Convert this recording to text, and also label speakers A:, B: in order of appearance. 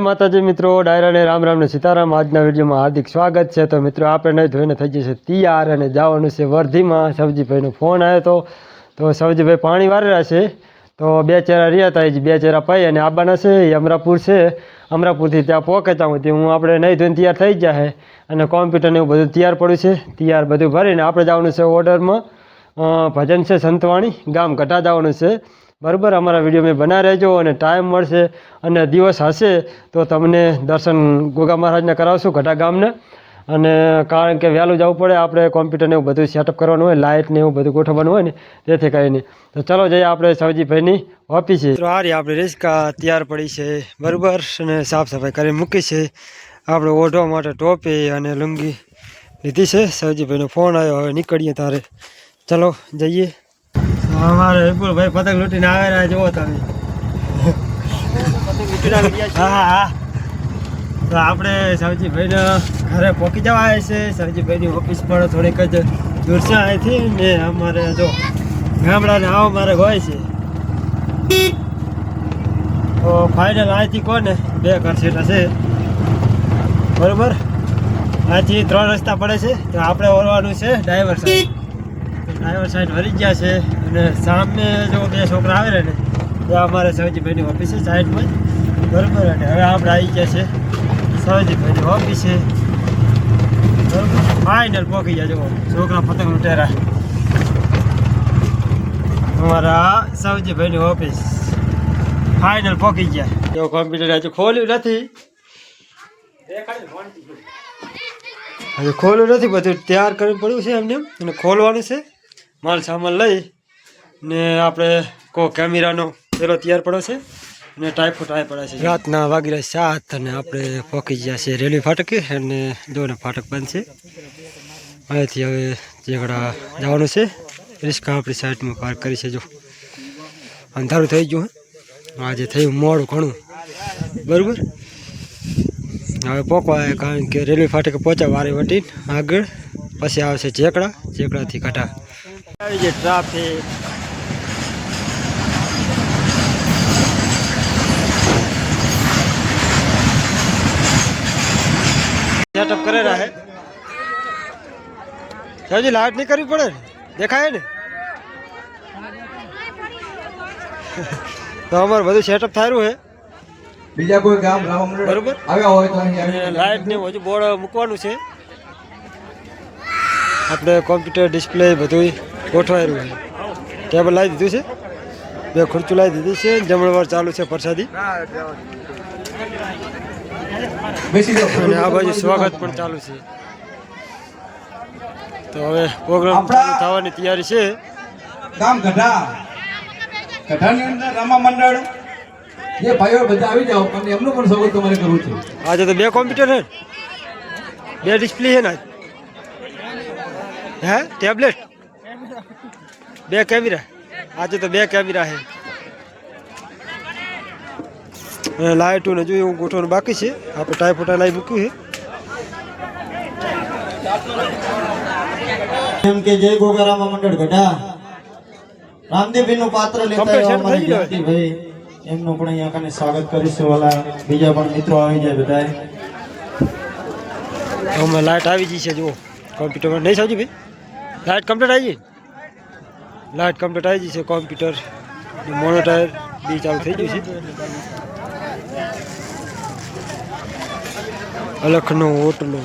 A: માતાજી મિત્રો, ડાયરાને રામ રામ ને સીતારામ। આજના વિડીયોમાં હાર્દિક સ્વાગત છે। તો મિત્રો આપણે નહીં ધોઈને થઈ જશે તૈયાર અને જવાનું છે વર્ધીમાં। સવજીભાઈનો ફોન આવ્યો તો સવજીભાઈ પાણી વારી રહ્યા છે। તો બે ચેરા રહ્યા હતા, એ બે ચેરા પાઈ અને આબાના છે એ અમરાપુર છે। અમરાપુરથી ત્યાં પહોંચે ત્યાં સુધી હું આપણે નહીં ધોઈને તૈયાર થઈ જાય અને કોમ્પ્યુટરને એવું બધું તૈયાર પડ્યું છે। તૈયાર બધું ભરીને આપણે જવાનું છે ઓર્ડરમાં। ભજન છે સંતવાણી, ગામ ગઢા જવાનું છે। બરાબર, અમારા વિડીયો મેં બના રહેજો અને ટાઈમ મળશે અને દિવસ હશે તો તમને દર્શન ગોગા મહારાજને કરાવશું ગઢા ગામને। અને કારણ કે વહેલું જવું પડે, આપણે કોમ્પ્યુટરને એવું બધું સેટઅપ કરવાનું હોય, લાઇટને એવું બધું ગોઠવવાનું હોય ને, તેથી કરીને તો ચલો જઈએ આપણે સવજીભાઈની ઓફિસે। તો આ રહી આપણી રિસ્કા તૈયાર પડી છે બરાબર, અને સાફ સફાઈ કરી મૂકી છે। આપણે ઓઢવા માટે ટોપી અને લુંગી લીધી છે। સવજીભાઈનો ફોન આવ્યો, હવે નીકળીએ તારે, ચલો જઈએ। અમારે વિપુલભાઈ પતંગ લૂંટીને આવે રહ્યા, જુઓ તમે। હા હા, તો આપણે સવજીભાઈને ઘરે પહોંચી જવા આવે છે। સવજીભાઈની ઓફિસ પણ થોડીક જ દૂર છે અહીંથી ને, અમારે જો ગામડાને આવો મારે હોય છે। તો ફાઇનલ અહીંથી કોને બે ઘર સેટા છે બરાબર। અહીંથી 3 રસ્તા પડે છે, તો આપણે વળવાનું છે ડ્રાઈવર સાઈડ। ડ્રાઈવર સાઈડ વળી ગયા છે અને સામે જો બે છોકરા આવે ને, ત્યાં અમારે સવજીભાઈની ઓફિસ છે સાઈડમાં બરાબર। અને હવે આપણે આવી ગયા છે સવજીભાઈની ઓફિસે બરાબર, ફાઇનલ પહોંચી ગયા। જુઓ છોકરા પતંગ લૂંટેરા, અમારા સવજીભાઈની ઓફિસ ફાઇનલ પહોંચી ગયા। જો કોમ્પ્યુટર હજુ ખોલ્યું નથી, હજુ ખોલ્યું નથી, બધું તૈયાર કરવું પડ્યું છે એમને, અને ખોલવાનું છે। માલ સામાન લઈ ને આપણે કેમેરાનો પેલો તૈયાર પડ્યો છે અને ટાઈપો ટાઈપ પડે છે। રાતના વાગી રહ્યા 7 અને આપણે પહોંચી ગયા છે રેલવે ફાટકે, અને દોને ફાટક બંધ છે। અહીંથી હવે જેગડા જવાનું છે। રિસ્કા આપણી સાઈડમાં પાર્ક કરી છે। જો અંધારું થઈ ગયું, આજે થયું મોડું ઘણું બરાબર। હવે પહોંચવા, કારણ કે રેલવે ફાટકે પહોંચ્યા વારે વટીને આગળ, પછી આવશે જેકડા, જેકડાથી ગઢા આવી જાય ટ્રાફિક। સેટઅપ કરે રહે સવજી, લાઈટ નહીં કરવી પડે ને, દેખાય ને તો અમારે બધું સેટઅપ થાયું છે।
B: બીજા કોઈ ગામ
A: બરોબર
B: આવ્યા હોય તો
A: લાઈટ ને હજુ બોર્ડ મૂકવાનું છે। આપણે કોમ્પ્યુટર ડિસ્પ્લે બધું ગોઠવાયેલું છે। ટેબલ લાવી દીધું છે, બે ખુરચું લાવી દીધી છે, જમણવાર ચાલુ છે પ્રસાદી, અને આ બાજુ સ્વાગત પણ ચાલુ છે। તો હવે પ્રોગ્રામ ચાલુ થવાની તૈયારી છે।
B: ગામ ગઢા, ગઢાની અંદર રમા મંડળ જે ભાઈઓ બધા આવી જાઓ, અને એમનું પણ સ્વાગત તમારે કરવું છે।
A: આજે તો બે કોમ્પ્યુટર છે, બે ડિસ્પ્લે છે ને, હે ટેબ્લેટ, બે કેમેરા, આજે તો બે કેમેરા છે। લાઇટો ને જોયું ગોઠવવાનું બાકી છે। આપણે ટાઈફોટા લાવી મૂક્યું છે।
C: એમ કે જય ગોગારામા મંડળ ગઢા રામદેવભાઈ નું પાત્ર લેતા અમારા જ્ઞાતિભાઈ, એમનું પણ અહીંયા કને સ્વાગત કરીશું। વાલા બીજા પણ મિત્રો આવી જાય બધાય।
A: હમણાં લાઇટ આવી ગઈ છે, જુઓ કોમ્પ્યુટરમાં નહીં સમજી ભાઈ, લાઇટ કમ્પ્લીટ આવી ગઈ, લાઇટ કમ્પ્લીટ આવી ગઈ છે। કોમ્પ્યુટર મોનોટાયર બી ચાલુ થઈ ગયું છે। અલખનો ઓટલો